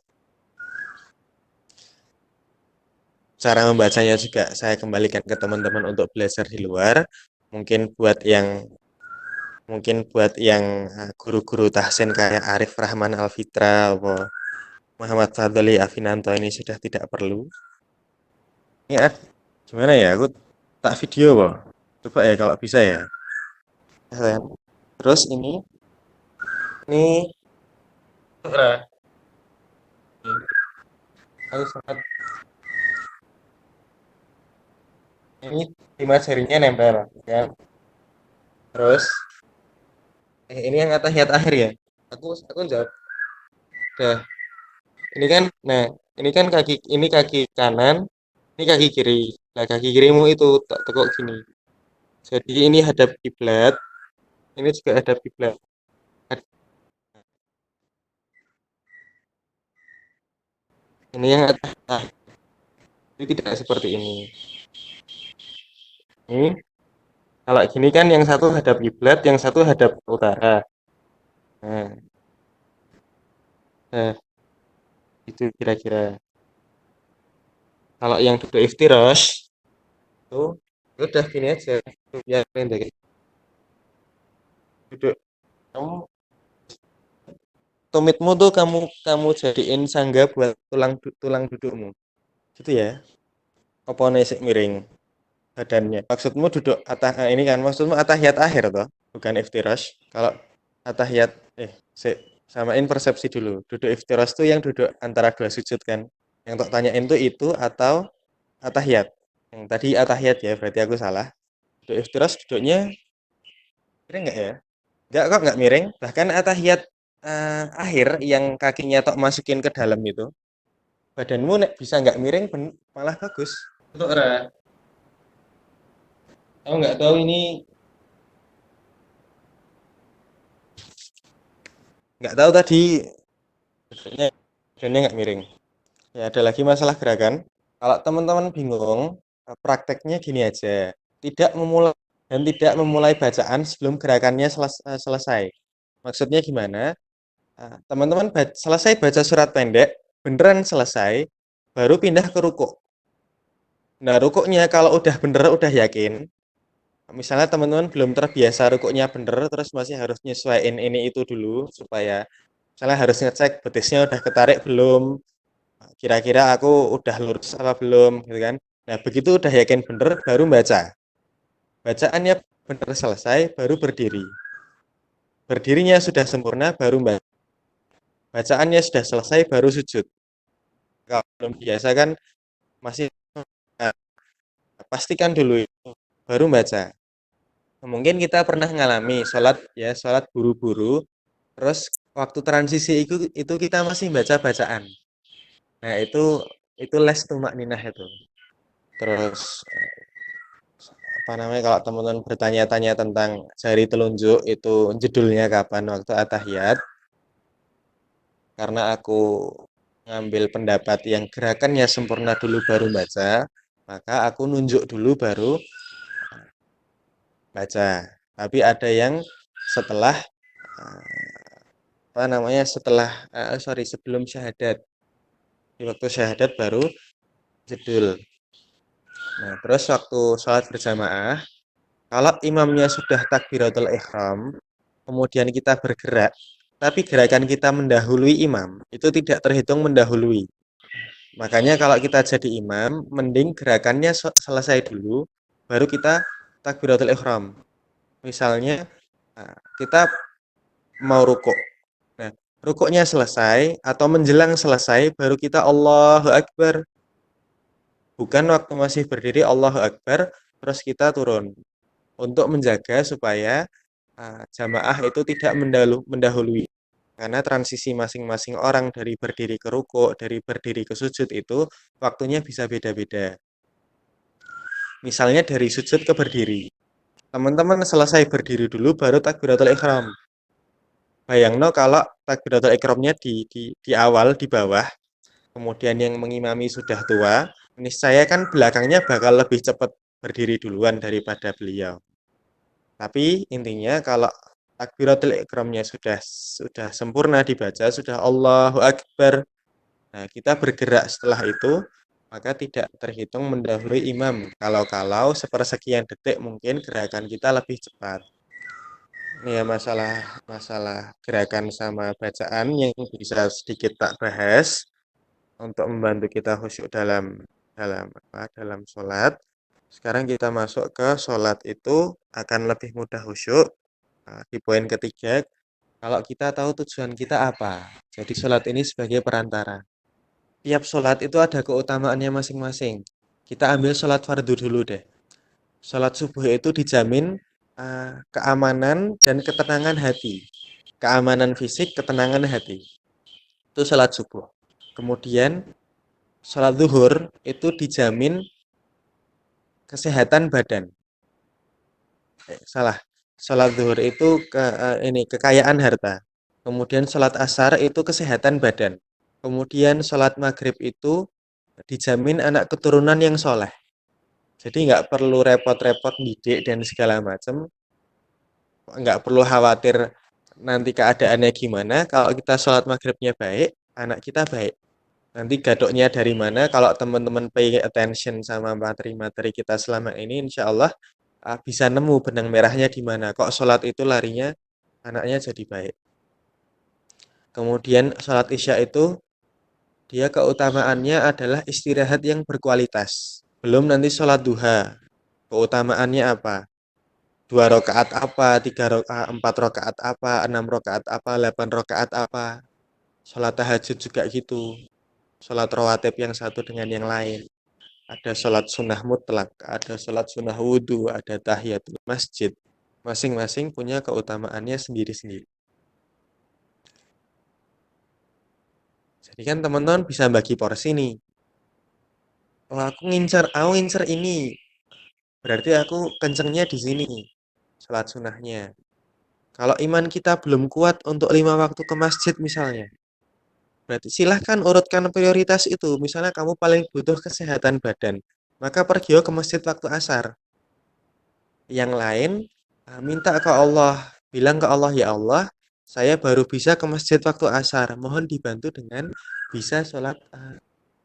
Cara membacanya juga saya kembalikan ke teman-teman untuk belajar di luar. Mungkin buat yang guru-guru tahsin kayak Arif Rahman Alfitra atau Muhammad Fadli Afinanto ini sudah tidak perlu. Ini gimana ya? Aku tak video kok. Coba ya kalau bisa ya. Terus ini aku sempat ini lima jarinya nempel ya. Terus ini yang tahiyat akhir ya. Aku jawab. Dah. Ini kan, nah ini kan kaki kanan, ini kaki kiri. Nah kaki kirimu itu tak tekuk gini. Jadi ini hadap kiblat, ini juga hadap kiblat. Ini yang atas, ini tidak seperti ini. Ini kalau gini kan yang satu hadap kiblat, yang satu hadap utara. Nah, nah, itu kira-kira. Kalau yang duduk iftirash itu udah gini aja, biar pendek. Duduk kamu tumitmu tuh kamu kamu jadiin sangga buat tulang dudukmu. Gitu ya. Apa nesik miring badannya. Maksudmu duduk ini kan maksudmu atahiyat akhir toh, bukan iftirash. Kalau atahiyat samain persepsi dulu. Duduk iftirash tuh yang duduk antara dua sujud kan. Yang tak tanyain tuh itu atau atahiyat. Yang tadi atahiyat ya, berarti aku salah. Duduk iftirash duduknya miring nggak ya? Nggak miring. Bahkan atahiyat akhir yang kakinya tok masukin ke dalam itu, badanmu bisa nggak miring malah bagus. Untuk aku nggak tahu ini, nggak tahu tadi badannya nggak miring. Ya ada lagi masalah gerakan. Kalau teman-teman bingung, prakteknya gini aja. Tidak memulai bacaan sebelum gerakannya selesai. Maksudnya gimana? Teman-teman selesai baca surat pendek, beneran selesai, baru pindah ke rukuk. Nah, rukuknya kalau udah bener, udah yakin, misalnya teman-teman belum terbiasa rukuknya bener, terus masih harus nyesuaiin ini itu dulu, supaya misalnya harus ngecek betisnya udah ketarik belum, kira-kira aku udah lurus apa belum, gitu kan. Nah, begitu udah yakin bener, baru baca. Bacaannya bener selesai, baru berdiri. Berdirinya sudah sempurna, baru baca. Bacaannya sudah selesai, baru sujud. Kalau belum biasa kan masih, nah, pastikan dulu itu, baru baca. Mungkin kita pernah ngalami sholat buru-buru, terus waktu transisi itu kita masih baca bacaan. Nah, itu les tumak ninah itu. Terus apa namanya, kalau teman-teman bertanya-tanya tentang jari telunjuk itu jedulnya kapan waktu atahiyat, karena aku ngambil pendapat yang gerakannya sempurna dulu baru baca, maka aku nunjuk dulu baru baca. Tapi ada yang setelah apa namanya, sebelum syahadat. Di waktu syahadat baru jedul. Nah, terus waktu sholat berjamaah, kalau imamnya sudah takbiratul ihram, kemudian kita bergerak, tapi gerakan kita mendahului imam, itu tidak terhitung mendahului. Makanya kalau kita jadi imam, mending gerakannya selesai dulu, baru kita takbiratul ihram. Misalnya kita mau rukuk. Nah, rukuknya selesai atau menjelang selesai, baru kita Allahu Akbar. Bukan waktu masih berdiri Allahu Akbar, terus kita turun. Untuk menjaga supaya jamaah itu tidak mendahului. Karena transisi masing-masing orang dari berdiri ke rukuk, dari berdiri ke sujud itu waktunya bisa beda-beda. Misalnya dari sujud ke berdiri. Teman-teman selesai berdiri dulu baru takbiratul ihram. Bayangno kalau takbiratul ihramnya di awal di bawah, kemudian yang mengimami sudah tua, niscaya kan belakangnya bakal lebih cepat berdiri duluan daripada beliau. Tapi intinya kalau takbiratul ihramnya sudah sempurna dibaca, sudah Allahu Akbar. Nah, kita bergerak setelah itu, maka tidak terhitung mendahului imam. Kalau sepersekian detik mungkin gerakan kita lebih cepat. Ini ya masalah masalah gerakan sama bacaan yang bisa sedikit tak bahas untuk membantu kita khusyuk dalam dalam sholat. Sekarang kita masuk ke sholat itu akan lebih mudah khusyuk. Di poin ketiga, kalau kita tahu tujuan kita apa. Jadi sholat ini sebagai perantara. Tiap sholat itu ada keutamaannya masing-masing. Kita ambil sholat fardu dulu deh. Sholat subuh itu dijamin keamanan dan ketenangan hati. Keamanan fisik, ketenangan hati. Itu sholat subuh. Kemudian sholat zuhur itu dijamin kesehatan badan. Salah. Sholat zuhur itu kekayaan harta. Kemudian sholat asar itu kesehatan badan. Kemudian sholat maghrib itu dijamin anak keturunan yang soleh. Jadi nggak perlu repot-repot didik dan segala macam. Nggak perlu khawatir nanti keadaannya gimana. Kalau kita sholat maghribnya baik, anak kita baik. Nanti gadoknya dari mana? Kalau teman-teman pay attention sama materi-materi kita selama ini, insya Allah bisa nemu benang merahnya di mana. Kok sholat itu larinya anaknya jadi baik. Kemudian sholat isya itu dia keutamaannya adalah istirahat yang berkualitas. Belum nanti sholat duha. Keutamaannya apa? 2 rakaat apa? 3 rakaat, 4 rakaat apa? 6 rakaat apa? 8 rakaat apa? Sholat tahajud juga gitu. Sholat rawatib yang satu dengan yang lain. Ada sholat sunnah mutlak, ada sholat sunnah wudhu, ada tahiyatul masjid. Masing-masing punya keutamaannya sendiri-sendiri. Jadi kan teman-teman bisa bagi porsi nih. Oh, aku ngincer ini. Berarti aku kencengnya di sini. Sholat sunnahnya. Kalau iman kita belum kuat untuk 5 waktu ke masjid misalnya. Berarti silahkan urutkan prioritas itu. Misalnya kamu paling butuh kesehatan badan. Maka pergi ke masjid waktu asar. Yang lain, minta ke Allah. Bilang ke Allah, ya Allah, saya baru bisa ke masjid waktu asar. Mohon dibantu dengan bisa sholat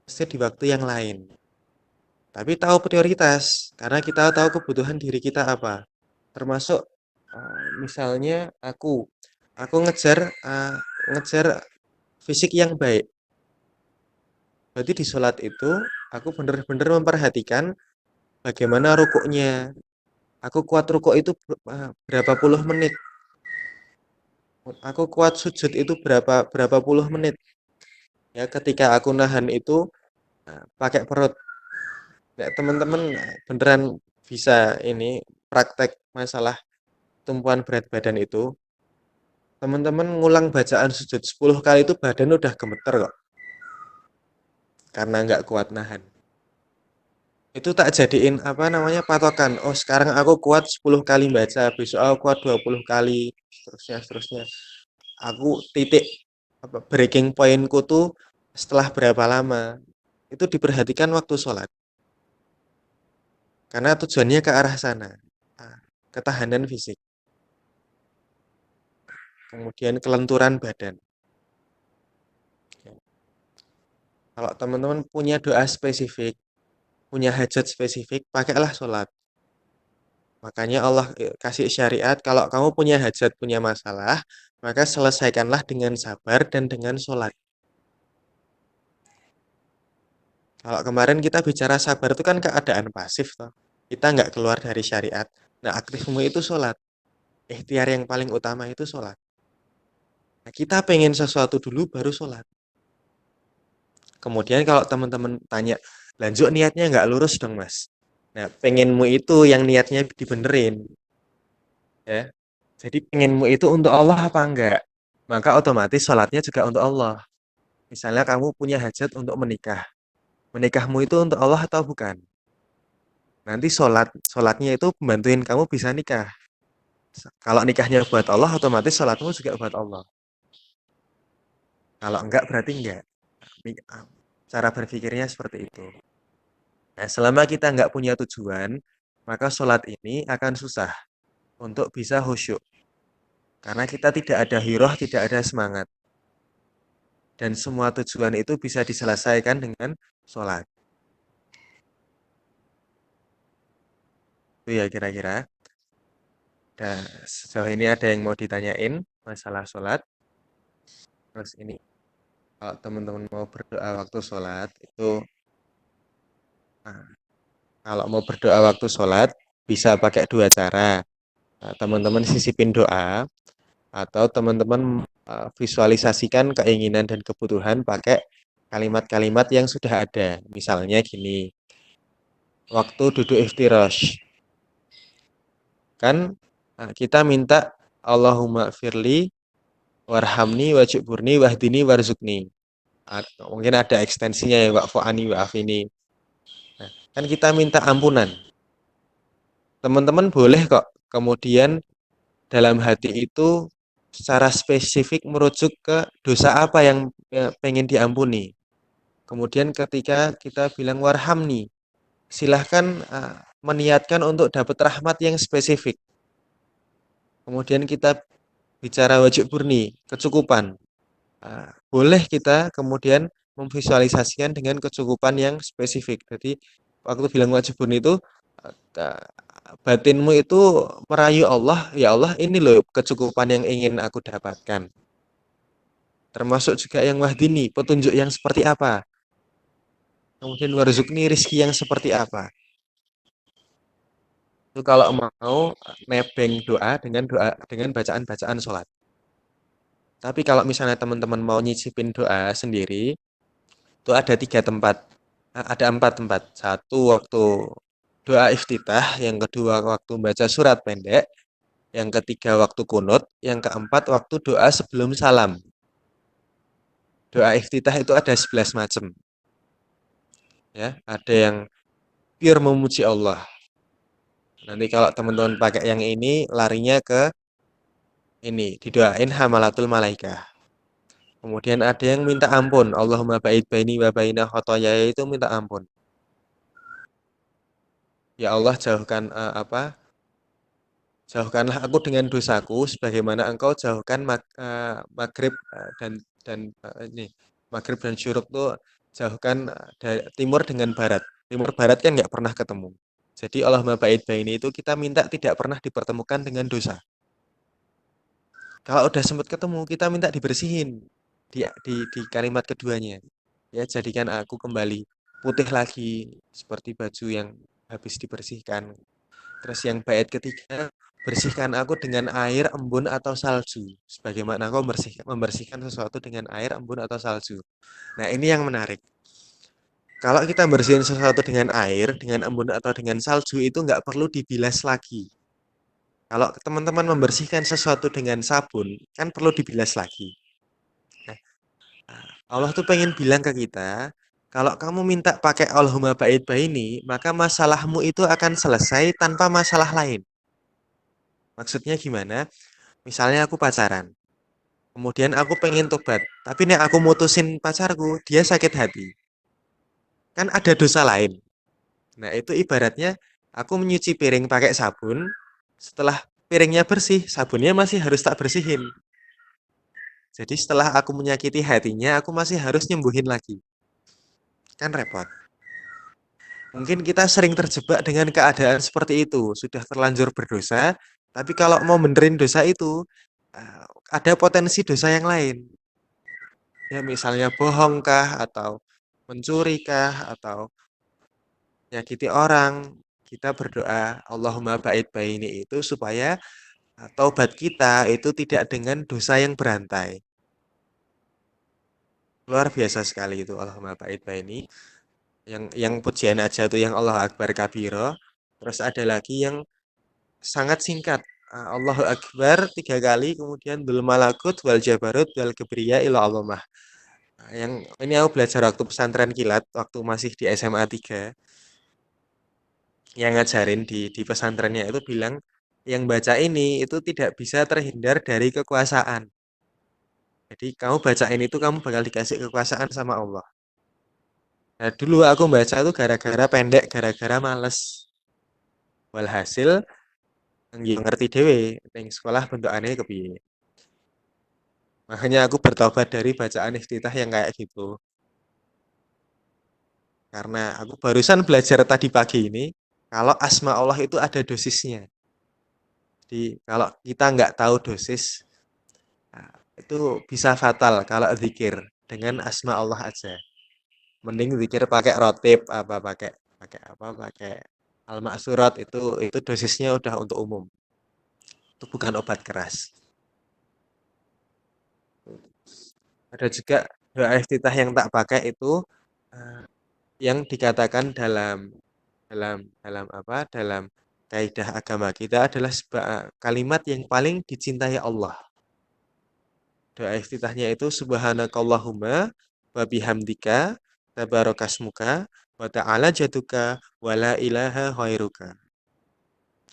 masjid di waktu yang lain. Tapi tahu prioritas, karena kita tahu kebutuhan diri kita apa. Termasuk misalnya aku ngejar fisik yang baik. Berarti di sholat itu aku benar-benar memperhatikan bagaimana rukuknya. Aku kuat rukuk itu berapa puluh menit. Aku kuat sujud itu berapa puluh menit. Ya, ketika aku nahan itu pakai perut. Ya, teman-teman beneran bisa ini praktek masalah tumpuan berat badan itu. Teman-teman ngulang bacaan sujud 10 kali itu badan udah gemeter kok. Karena nggak kuat nahan. Itu tak jadiin apa namanya patokan. Oh, sekarang aku kuat 10 kali baca, besok aku kuat 20 kali, seterusnya. Aku titik breaking pointku tuh setelah berapa lama. Itu diperhatikan waktu sholat. Karena tujuannya ke arah sana. Ketahanan fisik. Kemudian kelenturan badan. Kalau teman-teman punya doa spesifik, punya hajat spesifik, pakailah sholat. Makanya Allah kasih syariat, kalau kamu punya hajat, punya masalah, maka selesaikanlah dengan sabar dan dengan sholat. Kalau kemarin kita bicara sabar itu kan keadaan pasif toh. Kita nggak keluar dari syariat. Nah, aktifmu itu sholat. Ikhtiar yang paling utama itu sholat. Nah, kita pengen sesuatu dulu baru sholat. Kemudian kalau teman-teman tanya, lanjut niatnya nggak lurus dong mas. Nah, pengenmu itu yang niatnya dibenerin. Ya. Jadi pengenmu itu untuk Allah apa enggak? Maka otomatis sholatnya juga untuk Allah. Misalnya kamu punya hajat untuk menikah. Menikahmu itu untuk Allah atau bukan? Nanti sholatnya itu membantuin kamu bisa nikah. Kalau nikahnya buat Allah, otomatis sholatmu juga buat Allah. Kalau enggak, berarti enggak. Cara berpikirnya seperti itu. Nah, selama kita enggak punya tujuan, maka sholat ini akan susah untuk bisa khusyuk. Karena kita tidak ada hiroh, tidak ada semangat. Dan semua tujuan itu bisa diselesaikan dengan sholat. Itu ya kira-kira. Dan sejauh ini ada yang mau ditanyain masalah sholat. Terus ini, kalau teman-teman mau berdoa waktu sholat, itu nah, kalau mau berdoa waktu sholat, bisa pakai dua cara. Nah, teman-teman sisipin doa, atau teman-teman visualisasikan keinginan dan kebutuhan pakai kalimat-kalimat yang sudah ada. Misalnya gini, waktu duduk iftirash, kan kita minta Allahumma firli warhamni wajburni wahdini warzukni. Mungkin ada ekstensinya ya wa'fu'ani wa'afini. Nah, kan kita minta ampunan. Teman-teman boleh kok kemudian dalam hati itu secara spesifik merujuk ke dosa apa yang pengen diampuni. Kemudian ketika kita bilang warhamni, silahkan meniatkan untuk dapat rahmat yang spesifik. Kemudian kita bicara wajib burni, kecukupan. Boleh kita kemudian memvisualisasikan dengan kecukupan yang spesifik. Jadi waktu bilang wajib burni itu batinmu itu merayu Allah, ya Allah ini loh kecukupan yang ingin aku dapatkan. Termasuk juga yang wahdini, petunjuk yang seperti apa. Kemudian warzukni rizki yang seperti apa. Itu kalau mau nebeng doa dengan bacaan-bacaan sholat. Tapi kalau misalnya teman-teman mau nyicipin doa sendiri, itu ada 3 tempat. Ada 4 tempat. Satu waktu doa iftitah, yang kedua waktu baca surat pendek, yang ketiga waktu kunut, yang keempat waktu doa sebelum salam. Doa iftitah itu ada 11 macam. Ya, ada yang pure memuji Allah. Nanti kalau teman-teman pakai yang ini, larinya ke ini, didoain hamalatul malaikah. Kemudian ada yang minta ampun, Allahumma ba'id baini wa baina khotoyaya, itu minta ampun. Ya Allah jauhkan jauhkanlah aku dengan dosaku sebagaimana engkau jauhkan maghrib ini maghrib dan syuruk tuh jauhkan dari timur dengan barat. Timur barat kan nggak pernah ketemu. Jadi Allahumma ba'id baini itu kita minta tidak pernah dipertemukan dengan dosa. Kalau udah sempat ketemu, kita minta dibersihin di kalimat keduanya. Ya, jadikan aku kembali putih lagi seperti baju yang habis dibersihkan. Terus yang bait ketiga, bersihkan aku dengan air, embun atau salju. Sebagaimana kau membersihkan sesuatu dengan air, embun atau salju. Nah, ini yang menarik. Kalau kita bersihin sesuatu dengan air, dengan embun atau dengan salju, itu nggak perlu dibilas lagi. Kalau teman-teman membersihkan sesuatu dengan sabun, kan perlu dibilas lagi. Nah, Allah tuh pengen bilang ke kita, kalau kamu minta pakai Allahumma ba'id baini, maka masalahmu itu akan selesai tanpa masalah lain. Maksudnya gimana? Misalnya aku pacaran, kemudian aku pengen tobat, tapi nih aku mutusin pacarku, dia sakit hati. Kan ada dosa lain. Nah, itu ibaratnya aku menyuci piring pakai sabun, setelah piringnya bersih, sabunnya masih harus tak bersihin. Jadi setelah aku menyakiti hatinya, aku masih harus nyembuhin lagi. Kan repot. Mungkin kita sering terjebak dengan keadaan seperti itu, sudah terlanjur berdosa, tapi kalau mau benerin dosa itu, ada potensi dosa yang lain. Ya misalnya bohong kah, atau mencuri kah, atau nyakiti orang, kita berdoa Allahumma ba'id baini itu supaya taubat kita itu tidak dengan dosa yang berantai. Luar biasa sekali itu Allahumma ba'id baini. Yang pujian aja tuh yang Allah Akbar kabiro. Terus ada lagi yang sangat singkat. Allahu Akbar 3 kali, kemudian Dzul Malakut wal Jabarut wal Kibriya ila Allahumma. Yang ini aku belajar waktu pesantren kilat, waktu masih di SMA 3. Yang ngajarin di pesantrennya itu bilang, yang baca ini itu tidak bisa terhindar dari kekuasaan. Jadi kamu bacain itu kamu bakal dikasih kekuasaan sama Allah. Nah, dulu aku baca itu gara-gara pendek, gara-gara males. Walhasil nggih ngerti dhewe ning sekolah bentukane kepiye. Makanya aku bertobat dari bacaan iftitah yang kayak gitu. Karena aku barusan belajar tadi pagi ini, kalau asma Allah itu ada dosisnya. Jadi kalau kita nggak tahu dosis, nah, itu bisa fatal kalau zikir dengan asma Allah aja. Mending zikir pakai rotib, apa pakai pakai apa pakai al-maksurat, itu dosisnya udah untuk umum. Itu bukan obat keras. Ada juga doa iftitah yang tak pakai itu eh, yang dikatakan dalam apa? Dalam kaidah agama kita adalah kalimat yang paling dicintai Allah. Doa iftitahnya itu subhanakallahumma wa bihamdika tabarakasmuka wa ta'ala jaduka wa la ilaha khairuka.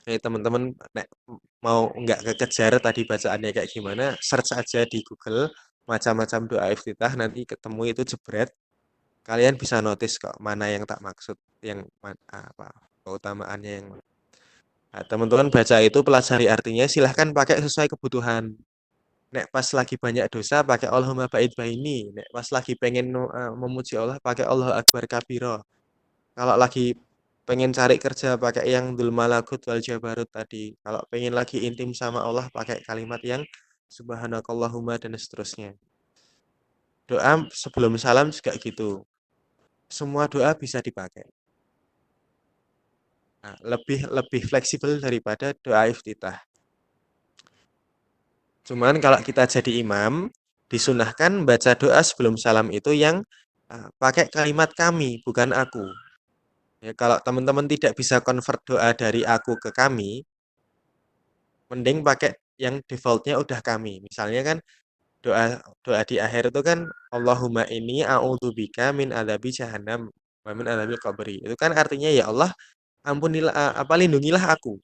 Jadi teman-teman nek mau nggak kekejar tadi bacaannya kayak gimana, search aja di Google macam-macam doa iftitah, nanti ketemu itu jebret. Kalian bisa notice kok mana yang tak maksud, yang apa keutamaannya yang. Nah, teman-teman baca itu pelajari artinya, silahkan pakai sesuai kebutuhan. Nek pas lagi banyak dosa pakai Allahumma ba'id baini. Nek pas lagi pengen memuji Allah pakai Allah Akbar kabiro. Kalau lagi pengen cari kerja pakai yang Dzul Malakut wal Jabarut tadi. Kalau pengen lagi intim sama Allah pakai kalimat yang Subhanakallahumma dan seterusnya. Doa sebelum salam juga gitu. Semua doa bisa dipakai. Nah, lebih lebih fleksibel daripada doa iftitah. Cuman kalau kita jadi imam, disunahkan baca doa sebelum salam itu yang pakai kalimat kami, bukan aku. Ya, kalau teman-teman tidak bisa convert doa dari aku ke kami, mending pakai yang defaultnya udah kami. Misalnya kan doa doa di akhir itu kan Allahumma inni a'udzubika min adzabi jahannam wa min adzabil qabri. Itu kan artinya ya Allah, ampunilah apa lindungilah aku.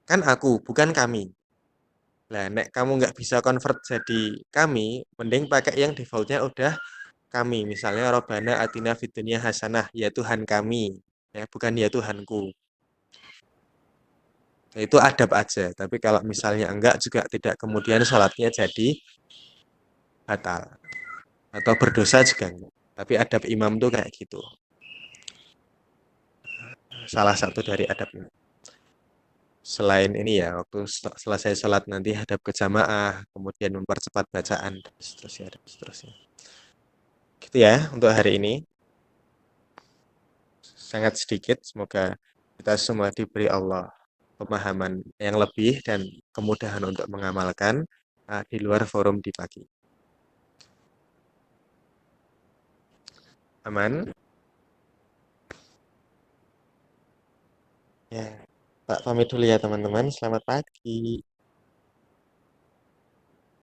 Kan aku, bukan kami. Nah, nek kamu nggak bisa convert jadi kami, mending pakai yang defaultnya udah kami. Misalnya Robbana atina fid dunya hasanah, ya Tuhan kami. Ya, bukan ya Tuhanku. Nah, itu adab aja. Tapi kalau misalnya enggak juga tidak, kemudian sholatnya jadi batal. Atau berdosa juga enggak. Tapi adab imam tuh kayak gitu. Salah satu dari adab imam. Selain ini ya, waktu selesai sholat nanti hadap ke jamaah, kemudian mempercepat bacaan, dan seterusnya, dan seterusnya. Gitu ya untuk hari ini. Sangat sedikit, semoga kita semua diberi Allah pemahaman yang lebih dan kemudahan untuk mengamalkan di luar forum di pagi. Aman? Ya, Pak pamit dulu ya teman-teman. Selamat pagi.